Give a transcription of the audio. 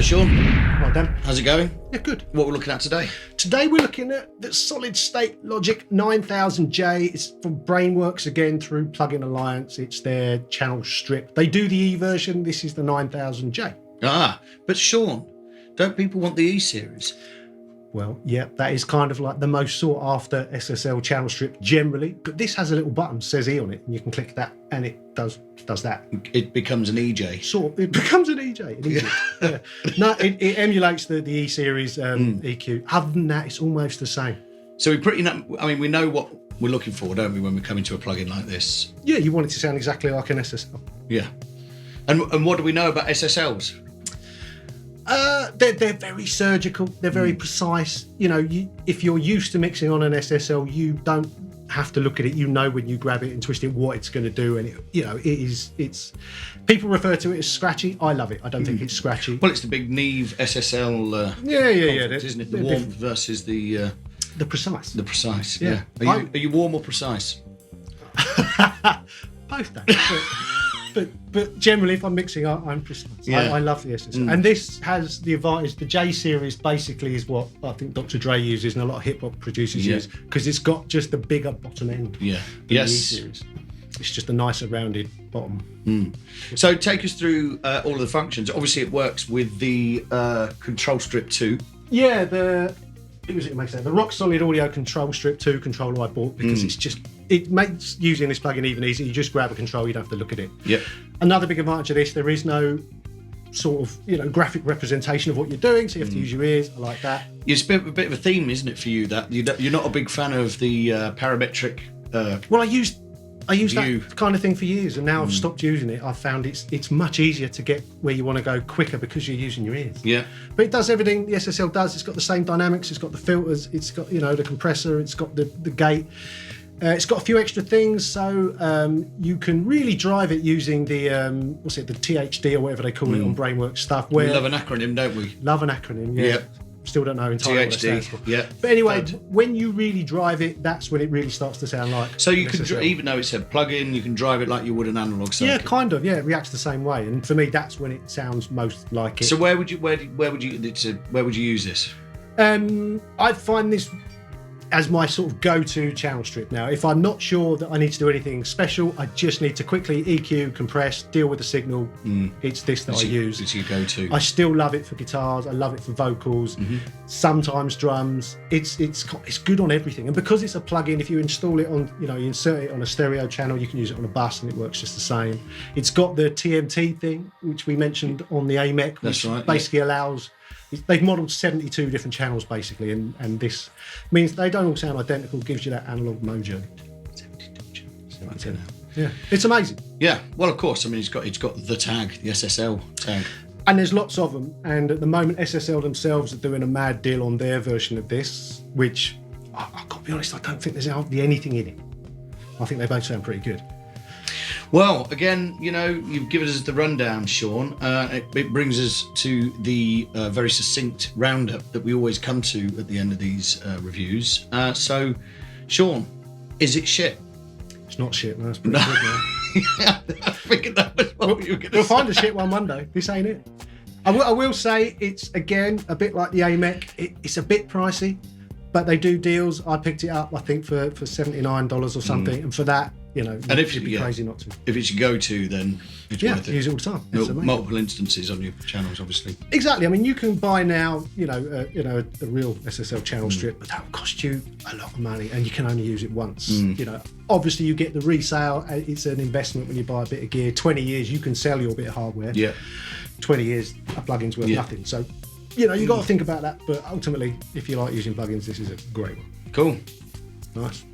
Sean. Right, Dan. How's it going? Yeah, good. What we're looking at today? Today we're looking at the Solid State Logic 9000J. It's from Brainworx again through Plugin Alliance. It's their channel strip. They do the E version. This is the 9000J. But Sean, don't people want the E series? Well, yeah, that is kind of like the most sought after SSL channel strip generally. But this has a little button, says E on it, and you can click that, and it does that. It becomes an EJ. Sort of, it becomes an EJ. Yeah. No, it emulates the E series EQ. Other than that, it's almost the same. So we know what we're looking for, don't we, when we're coming to a plugin like this? Yeah, you want it to sound exactly like an SSL. Yeah. And what do we know about SSLs? They're very surgical. They're very precise. You know, if you're used to mixing on an SSL, you don't have to look at it. You know when you grab it and twist it what it's going to do, and it's. People refer to it as scratchy. I love it. I don't think it's scratchy. Well, it's the big Neve SSL. Yeah. Isn't it? The warm versus the precise. The precise. Yeah. Are you warm or precise? Both days. But generally, if I'm mixing, I'm precise. Yeah. I love the SSL. And this has the advantage. The J series basically is what I think Dr. Dre uses and a lot of hip hop producers use, because it's got just a bigger bottom end. Yeah. The E series. It's just a nicer rounded bottom. So take us through all of the functions. Obviously, it works with the Control Strip 2. Yeah, the rock solid audio Control Strip 2 controller I bought because it makes using this plugin even easier. You just grab a control, you don't have to look at it. Yep. Another big advantage of this, there is no sort of graphic representation of what you're doing, so you have to use your ears. I like that. It's a bit of a theme, isn't it, for you? That you're not a big fan of the parametric. Well, I used that kind of thing for years, and now I've stopped using it. I've found it's much easier to get where you want to go quicker because you're using your ears. Yeah. But it does everything the SSL does. It's got the same dynamics. It's got the filters. It's got the compressor. It's got the gate. It's got a few extra things, so you can really drive it using the the THD or whatever they call it on Brainworx stuff. We love an acronym, don't we? Love an acronym. Yeah. Yep. Still don't know entirely what it stands for. Yeah. But anyway, when you really drive it, that's when it really starts to sound like. So you can, even though it's a plug-in, you can drive it like you would an analog circuit. Yeah, kind of. Yeah, it reacts the same way, and for me, that's when it sounds most like it. So where would you use this? I find this as my sort of go-to channel strip now. If I'm not sure that I need to do anything special, I just need to quickly EQ, compress, deal with the signal. It's this that I use. It's your go-to. I still love it for guitars. I love it for vocals. Sometimes drums. It's good on everything. And because it's a plug-in, if you install it on, you insert it on a stereo channel, you can use it on a bus and it works just the same. It's got the TMT thing, which we mentioned on the AMEC, which basically allows. They've modelled 72 different channels basically, and this means they don't all sound identical. Gives you that analog mojo. 72. Yeah, it's amazing. Yeah, well, of course. I mean, it's got the tag, the SSL tag, and there's lots of them. And at the moment, SSL themselves are doing a mad deal on their version of this, which I've got to be honest, I don't think there's hardly anything in it. I think they both sound pretty good. Well, again, you've given us the rundown, Sean. It brings us to the very succinct roundup that we always come to at the end of these reviews. So, Sean, is it shit? It's not shit, man. It's pretty good, man. I figured that was what you were going to say. We'll find a shit one Monday. This ain't it. I will say it's, again, a bit like the AMEC. It's a bit pricey, but they do deals. I picked it up, I think, for $79 or something, and for that, and if you'd be crazy not to. If it's your go-to, then it's worth it. Use it all the time. Multiple instances on your channels, obviously. Exactly. I mean, you can buy now, a real SSL channel strip, but that will cost you a lot of money, and you can only use it once. Obviously, you get the resale. It's an investment when you buy a bit of gear. 20 years, you can sell your bit of hardware. Yeah. 20 years, a plugin's worth nothing. So, you've got to think about that. But ultimately, if you like using plugins, this is a great one. Cool. Nice.